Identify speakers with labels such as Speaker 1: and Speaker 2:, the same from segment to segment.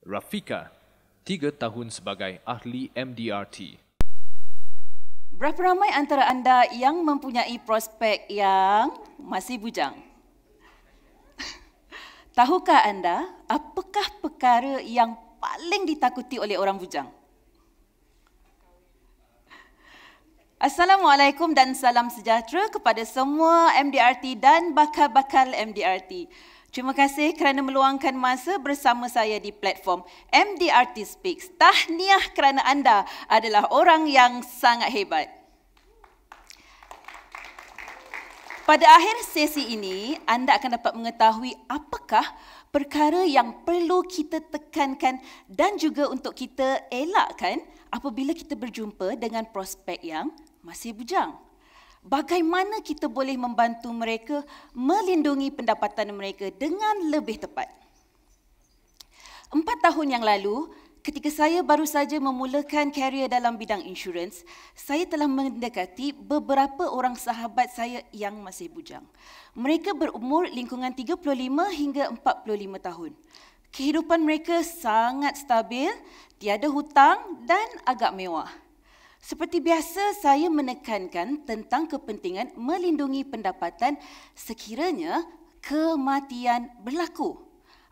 Speaker 1: Rafika, 3 tahun sebagai ahli MDRT.
Speaker 2: Berapa ramai antara anda yang mempunyai prospek yang masih bujang? Tahukah anda apakah perkara yang paling ditakuti oleh orang bujang? Assalamualaikum dan salam sejahtera kepada semua MDRT dan bakal-bakal MDRT. Terima kasih kerana meluangkan masa bersama saya di platform MDRT Speaks. Tahniah kerana anda adalah orang yang sangat hebat. Pada akhir sesi ini, anda akan dapat mengetahui apakah perkara yang perlu kita tekankan dan juga untuk kita elakkan apabila kita berjumpa dengan prospek yang masih bujang. Bagaimana kita boleh membantu mereka melindungi pendapatan mereka dengan lebih tepat. 4 tahun yang lalu, ketika saya baru saja memulakan karier dalam bidang insurans, saya telah mendekati beberapa orang sahabat saya yang masih bujang. Mereka berumur lingkungan 35 hingga 45 tahun. Kehidupan mereka sangat stabil, tiada hutang dan agak mewah. Seperti biasa, saya menekankan tentang kepentingan melindungi pendapatan sekiranya kematian berlaku.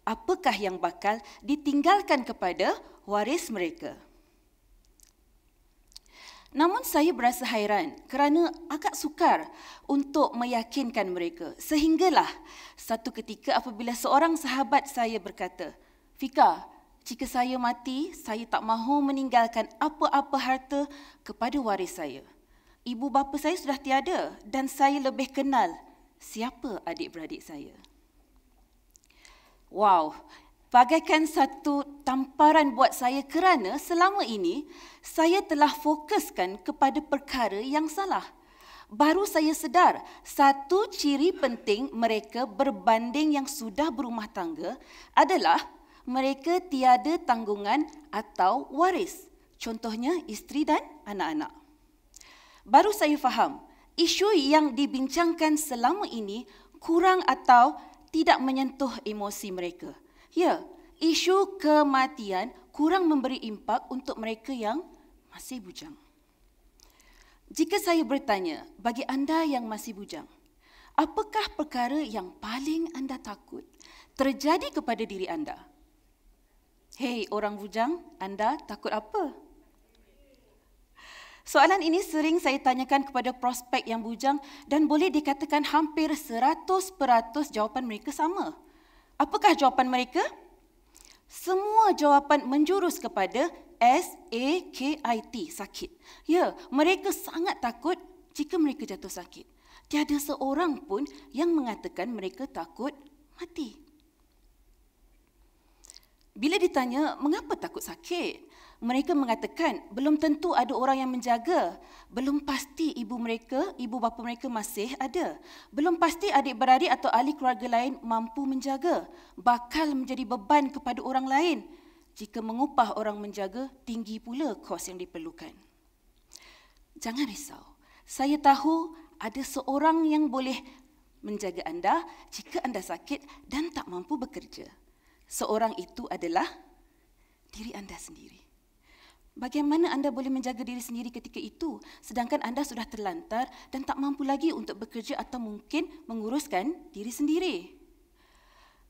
Speaker 2: Apakah yang bakal ditinggalkan kepada waris mereka? Namun saya berasa hairan kerana agak sukar untuk meyakinkan mereka. Sehinggalah satu ketika apabila seorang sahabat saya berkata, "Fika, jika saya mati, saya tak mahu meninggalkan apa-apa harta kepada waris saya. Ibu bapa saya sudah tiada dan saya lebih kenal siapa adik-beradik saya." Wow, bagaikan satu tamparan buat saya kerana selama ini saya telah fokuskan kepada perkara yang salah. Baru saya sedar satu ciri penting mereka berbanding yang sudah berumah tangga adalah mereka tiada tanggungan atau waris. Contohnya isteri dan anak-anak. Baru saya faham, isu yang dibincangkan selama ini kurang atau tidak menyentuh emosi mereka. Ya, isu kematian kurang memberi impak untuk mereka yang masih bujang. Jika saya bertanya, bagi anda yang masih bujang, apakah perkara yang paling anda takut terjadi kepada diri anda? Hei orang bujang, anda takut apa? Soalan ini sering saya tanyakan kepada prospek yang bujang dan boleh dikatakan hampir 100% jawapan mereka sama. Apakah jawapan mereka? Semua jawapan menjurus kepada SAKIT, sakit. Ya, mereka sangat takut jika mereka jatuh sakit. Tiada seorang pun yang mengatakan mereka takut mati. Bila ditanya, mengapa takut sakit? Mereka mengatakan, belum tentu ada orang yang menjaga. Belum pasti ibu bapa mereka masih ada. Belum pasti adik-beradik atau ahli keluarga lain mampu menjaga. Bakal menjadi beban kepada orang lain. Jika mengupah orang menjaga, tinggi pula kos yang diperlukan. Jangan risau. Saya tahu ada seorang yang boleh menjaga anda jika anda sakit dan tak mampu bekerja. Seorang itu adalah diri anda sendiri. Bagaimana anda boleh menjaga diri sendiri ketika itu sedangkan anda sudah terlantar dan tak mampu lagi untuk bekerja atau mungkin menguruskan diri sendiri?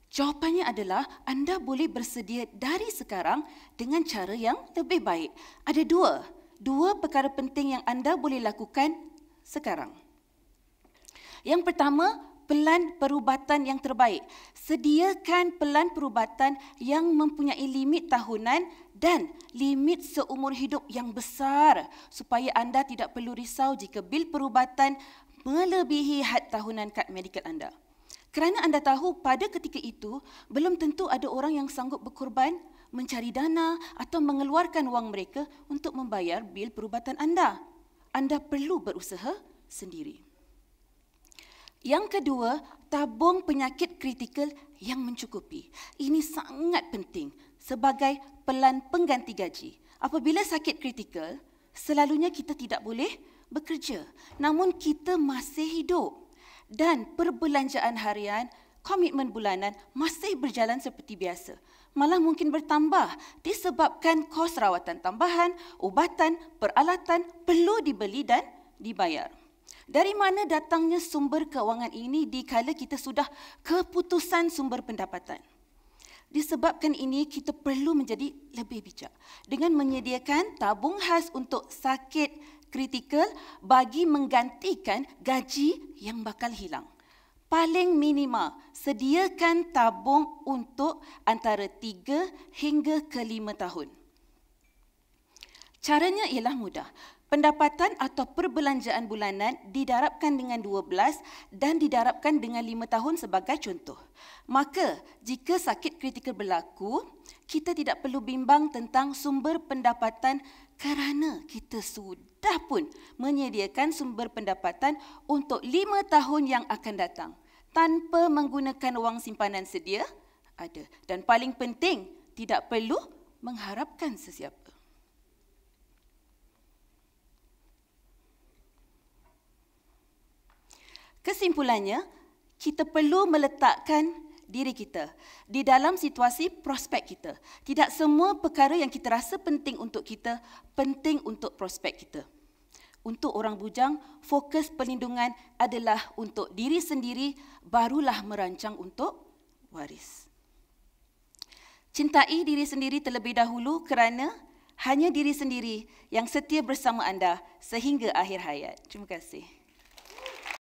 Speaker 2: Jawapannya adalah anda boleh bersedia dari sekarang dengan cara yang lebih baik. Ada dua perkara penting yang anda boleh lakukan sekarang. Yang pertama, pelan perubatan yang terbaik. Sediakan pelan perubatan yang mempunyai limit tahunan dan limit seumur hidup yang besar supaya anda tidak perlu risau jika bil perubatan melebihi had tahunan kad medikal anda. Kerana anda tahu pada ketika itu belum tentu ada orang yang sanggup berkorban, mencari dana atau mengeluarkan wang mereka untuk membayar bil perubatan anda. Anda perlu berusaha sendiri. Yang kedua, tabung penyakit kritikal yang mencukupi. Ini sangat penting sebagai pelan pengganti gaji. Apabila sakit kritikal, selalunya kita tidak boleh bekerja. Namun kita masih hidup. Dan perbelanjaan harian, komitmen bulanan masih berjalan seperti biasa. malah mungkin bertambah disebabkan kos rawatan tambahan, ubatan, peralatan perlu dibeli dan dibayar. Dari mana datangnya sumber kewangan ini dikala kita sudah keputusan sumber pendapatan? Disebabkan ini, kita perlu menjadi lebih bijak dengan menyediakan tabung khas untuk sakit kritikal bagi menggantikan gaji yang bakal hilang. Paling minima, sediakan tabung untuk antara 3 hingga ke 5 tahun. Caranya ialah mudah. Pendapatan atau perbelanjaan bulanan didarabkan dengan 12 dan didarabkan dengan 5 tahun sebagai contoh. Maka, jika sakit kritikal berlaku, kita tidak perlu bimbang tentang sumber pendapatan kerana kita sudah pun menyediakan sumber pendapatan untuk 5 tahun yang akan datang tanpa menggunakan wang simpanan sedia ada. Dan paling penting, tidak perlu mengharapkan sesiapa. Kesimpulannya, kita perlu meletakkan diri kita di dalam situasi prospek kita. Tidak semua perkara yang kita rasa penting untuk kita, penting untuk prospek kita. Untuk orang bujang, fokus perlindungan adalah untuk diri sendiri, barulah merancang untuk waris. Cintai diri sendiri terlebih dahulu kerana hanya diri sendiri yang setia bersama anda sehingga akhir hayat. Terima kasih.